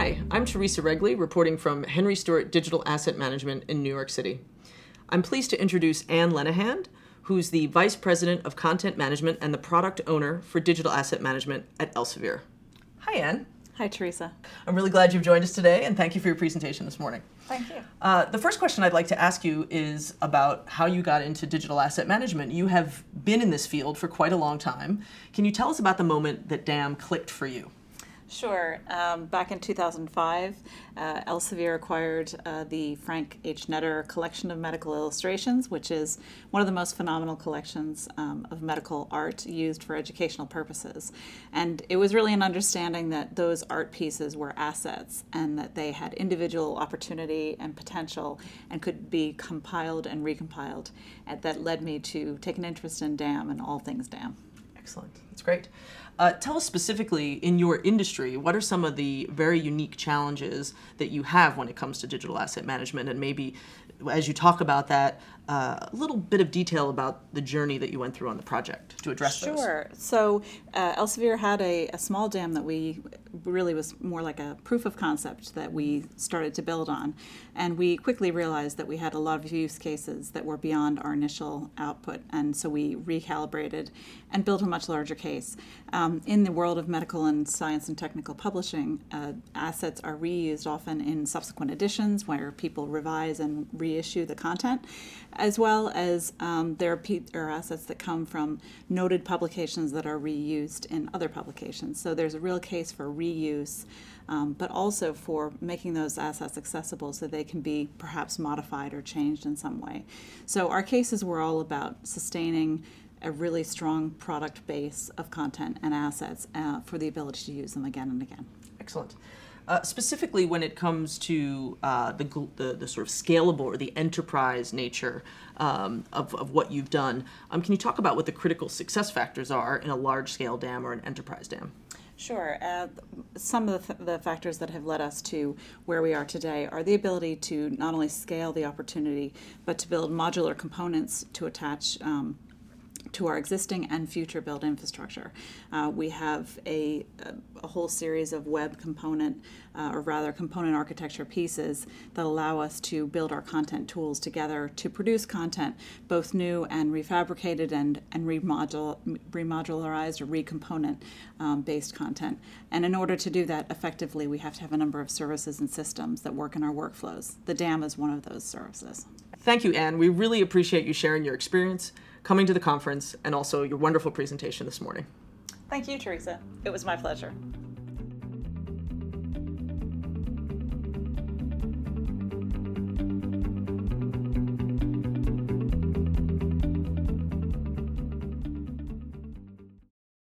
Hi, I'm Theresa Regli, reporting from Henry Stewart Digital Asset Management in New York City. I'm pleased to introduce Lenehan, who's the Vice President of Content Management and the Product Owner for Digital Asset Management at Elsevier. Hi, Anne. Hi, Theresa. I'm really glad you've joined us today, and thank you for your presentation this morning. Thank you. The first question I'd like to ask you is about how you got into digital asset management. You have been in this field for quite a long time. Can you tell us about the moment that DAM clicked for you? Sure. Back in 2005, Elsevier acquired the Frank H. Netter collection of medical illustrations, which is one of the most phenomenal collections of medical art used for educational purposes. And it was really an understanding that those art pieces were assets and that they had individual opportunity and potential and could be compiled and recompiled. And that led me to take an interest in DAM and all things DAM. Excellent. That's great. Tell us specifically, in your industry, what are some of the very unique challenges that you have when it comes to digital asset management? And maybe, as you talk about that, a little bit of detail about the journey that you went through on the project to address those. Sure. So Elsevier had a small dam that we really was more like a proof of concept that we started to build on. And we quickly realized that we had a lot of use cases that were beyond our initial output. And so we recalibrated and built a much larger case. In the world of medical and science and technical publishing, assets are reused often in subsequent editions where people revise and reissue the content, as well as there are assets that come from noted publications that are reused in other publications. So there's a real case for reuse, but also for making those assets accessible so they can be perhaps modified or changed in some way. So our cases were all about sustaining a really strong product base of content and assets for the ability to use them again and again. Excellent. Specifically when it comes to the sort of scalable or the enterprise nature of what you've done, can you talk about what the critical success factors are in a large-scale dam or an enterprise dam? Sure. Some of the factors that have led us to where we are today are the ability to not only scale the opportunity, but to build modular components to attach to our existing and future build infrastructure. We have a whole series of web component, or rather component architecture pieces that allow us to build our content tools together to produce content, both new and refabricated and remodularized or recomponent based content. And in order to do that effectively, we have to have a number of services and systems that work in our workflows. The DAM is one of those services. Thank you, Anne. We really appreciate you sharing your experience, coming to the conference, and also your wonderful presentation this morning. Thank you, Theresa. It was my pleasure.